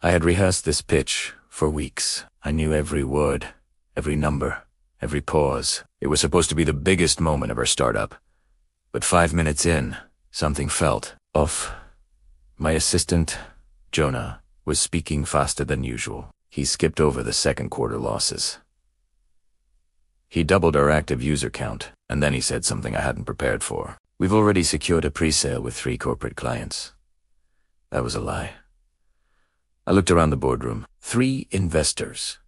I had rehearsed this pitch for weeks. I knew every word, every number, every pause. It was supposed to be the biggest moment of our startup. But 5 minutes in, something felt off. My assistant, Jonah, was speaking faster than usual. He skipped over the second quarter losses. He doubled our active user count, and then he said something I hadn't prepared for. We've already secured a pre-sale with 3 corporate clients. That was a lie. I looked around the boardroom. 3 investors.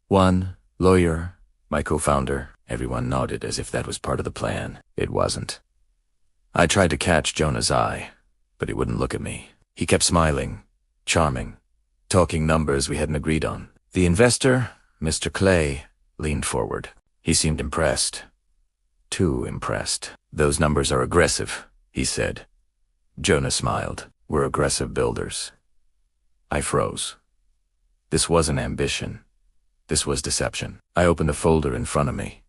1 lawyer, my co-founder. Everyone nodded as if that was part of the plan. It wasn't. I tried to catch Jonah's eye, but he wouldn't look at me. He kept smiling, charming, talking numbers we hadn't agreed on. The investor, Mr. Clay, leaned forward. He seemed impressed. Too impressed. Those numbers are aggressive, he said. Jonah smiled. We're aggressive builders. I froze. This wasn't ambition. This was deception. I opened a folder in front of me.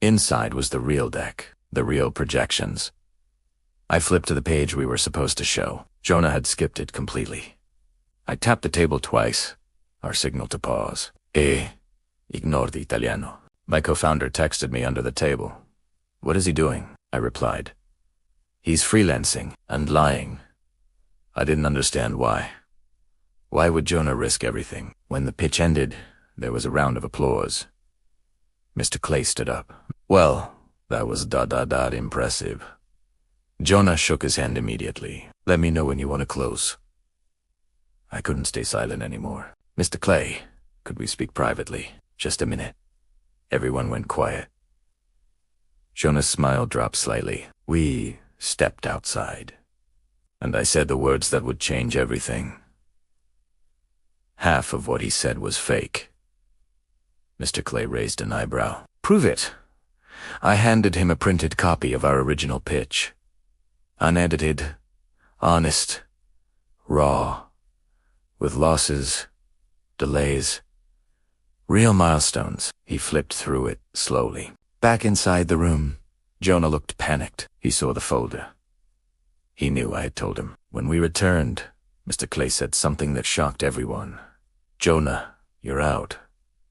Inside was the real deck, the real projections. I flipped to the page we were supposed to show. Jonah had skipped it completely. I tapped the table twice, our signal to pause. Ignore the Italiano. My co-founder texted me under the table. What is he doing? I replied. He's freelancing and lying. I didn't understand why. Why would Jonah risk everything? When the pitch ended, there was a round of applause. Mr. Clay stood up. Well, that was impressive. Jonah shook his hand immediately. Let me know when you want to close. I couldn't stay silent anymore. Mr. Clay, could we speak privately? Just a minute. Everyone went quiet. Jonah's smile dropped slightly. We stepped outside. And I said the words that would change everything. Half of what he said was fake. Mr. Clay raised an eyebrow. Prove it. I handed him a printed copy of our original pitch. Unedited, honest, raw, with losses, delays, real milestones. He flipped through it slowly. Back inside the room, Jonah looked panicked. He saw the folder. He knew I had told him. When we returned, Mr. Clay said something that shocked everyone. Jonah, you're out.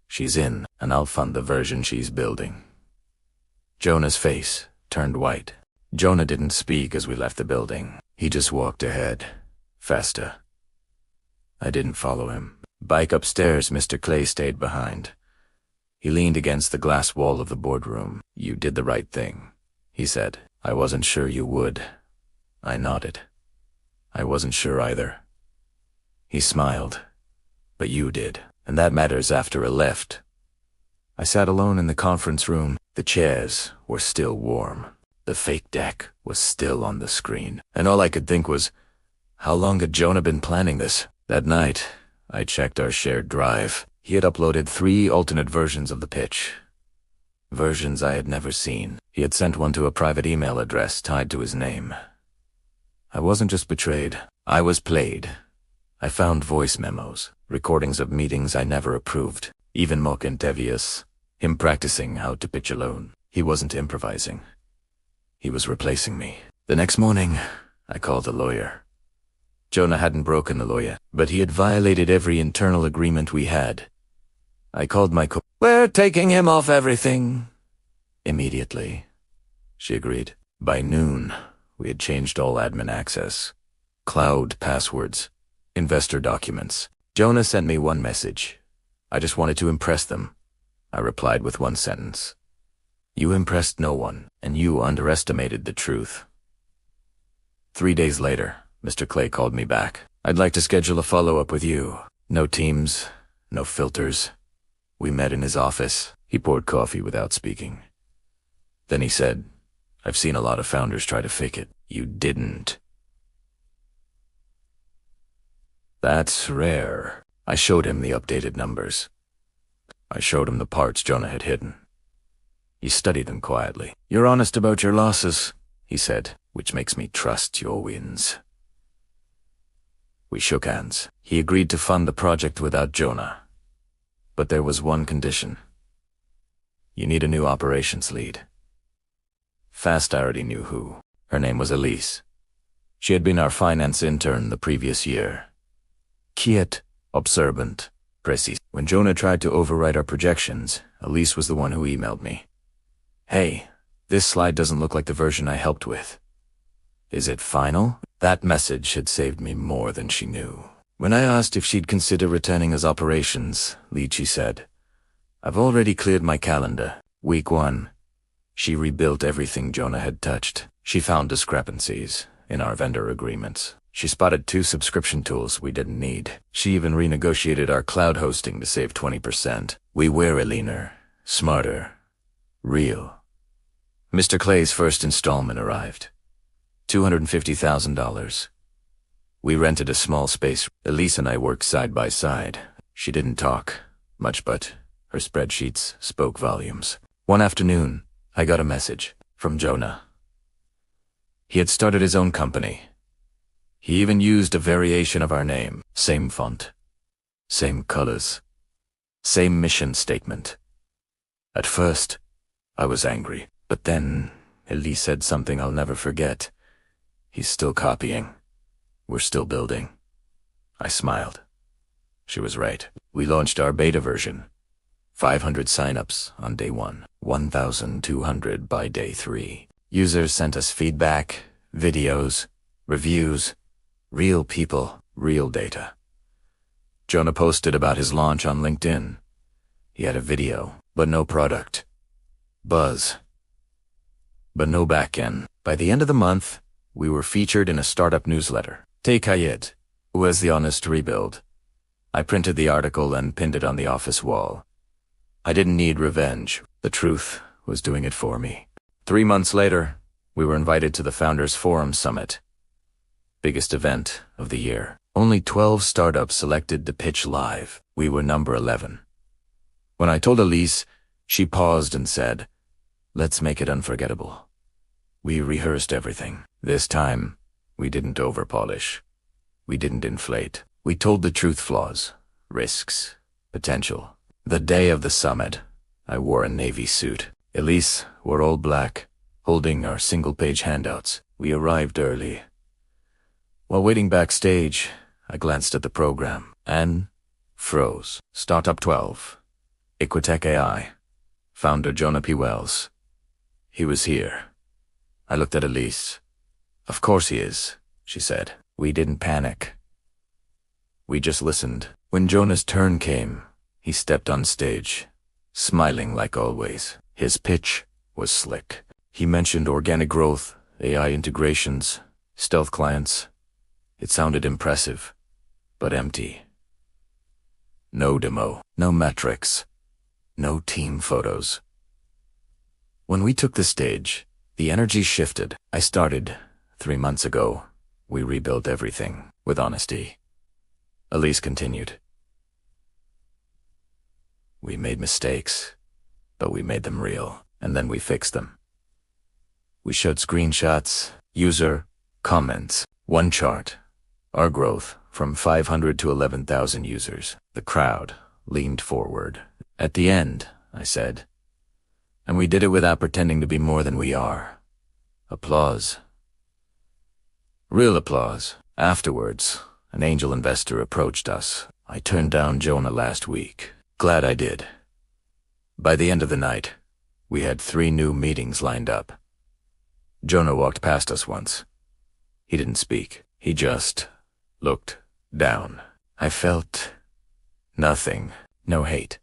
She's in, and I'll fund the version she's building. Jonah's face turned white. Jonah didn't speak as we left the building. He just walked ahead, faster. I didn't follow him. Bike upstairs, Mr. Clay stayed behind. He leaned against the glass wall of the boardroom. You did the right thing, he said. I wasn't sure you would. I nodded. I wasn't sure either. He smiled. But you did, and that matters after a lift. I sat alone in the conference room. The chairs were still warm. The fake deck was still on the screen. And all I could think was, how long had Jonah been planning this? That night, I checked our shared drive. He had uploaded 3 alternate versions of the pitch. Versions I had never seen. He had sent one to a private email address tied to his name. I wasn't just betrayed. I was played. I found voice memos, recordings of meetings I never approved, even mock interviews, him practicing how to pitch alone. He wasn't improvising. He was replacing me. The next morning, I called a lawyer. Jonah hadn't broken the law yet, but he had violated every internal agreement we had. I called my We're taking him off everything. Immediately. She agreed. By noon, we had changed all admin access, cloud passwords, investor documents. Jonah sent me one message. I just wanted to impress them. I replied with one sentence. You impressed no one, and you underestimated the truth. 3 days later, Mr. Clay called me back. I'd like to schedule a follow-up with you. No teams, no filters. We met in his office. He poured coffee without speaking. Then he said, I've seen a lot of founders try to fake it. You didn't. That's rare. I showed him the updated numbers. I showed him the parts Jonah had hidden. He studied them quietly. You're honest about your losses, he said, which makes me trust your wins. We shook hands. He agreed to fund the project without Jonah. But there was one condition. You need a new operations lead. Fast I already knew who. Her name was Elise. She had been our finance intern the previous year. quiet, observant, precise. When Jonah tried to override our projections, Elise was the one who emailed me. "Hey, this slide doesn't look like the version I helped with. Is it final?" That message had saved me more than she knew. When I asked if she'd consider returning as operations lead, she said, "I've already cleared my calendar. Week 1. She rebuilt everything Jonah had touched. She found discrepancies in our vendor agreements. She spotted 2 subscription tools we didn't need. She even renegotiated our cloud hosting to save 20%. We were a leaner, smarter, real." Mr. Clay's first installment arrived. $250,000. We rented a small space. Elise and I worked side by side. She didn't talk much, but her spreadsheets spoke volumes. One afternoon, I got a message from Jonah. He had started his own company. He even used a variation of our name. Same font, same colors, same mission statement. At first, I was angry, but then Elise said something I'll never forget. "He's still copying. We're still building." I smiled. She was right. We launched our beta version. 500 signups on day 1, 1,200 by day 3. Users sent us feedback, videos, reviews, real people, real data. Jonah posted about his launch on LinkedIn. He had a video, but no product. Buzz, but no backend. By the end of the month, we were featured in a startup newsletter. Take Hayed, who has the honest rebuild. I printed the article and pinned it on the office wall. I didn't need revenge. The truth was doing it for me. 3 months later, we were invited to the Founders Forum Summit. Biggest event of the year. Only 12 startups selected to pitch live. We were number 11. When I told Elise, she paused and said, "Let's make it unforgettable." We rehearsed everything. This time, we didn't overpolish. We didn't inflate. We told the truth: flaws, risks, potential. The day of the summit, I wore a navy suit. Elise wore all black, holding our single-page handouts. We arrived early. While waiting backstage, I glanced at the program and froze. Startup 12, Equitech AI, founder Jonah P. Wells. He was here. I looked at Elise. "Of course he is," she said. We didn't panic. We just listened. When Jonah's turn came, he stepped on stage, smiling like always. His pitch was slick. He mentioned organic growth, AI integrations, stealth clients. It sounded impressive, but empty. No demo, no metrics, no team photos. When we took the stage, the energy shifted. I started 3 months ago. We rebuilt everything with honesty. Elise continued. We made mistakes, but we made them real, and then we fixed them. We showed screenshots, user comments, one chart. Our growth from 500 to 11,000 users. The crowd leaned forward. At the end, I said, and we did it without pretending to be more than we are. Applause. Real applause. Afterwards, an angel investor approached us. I turned down Jonah last week. Glad I did. By the end of the night, we had 3 new meetings lined up. Jonah walked past us once. He didn't speak. He just looked down. I felt nothing. No hate.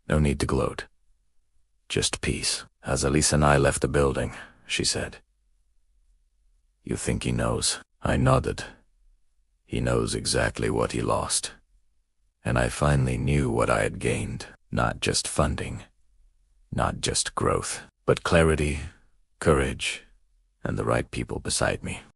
No need to gloat. Just peace. As Elise and I left the building, she said, "You think he knows?" I nodded. He knows exactly what he lost. And I finally knew what I had gained. Not just funding, not just growth, but clarity, courage, and the right people beside me.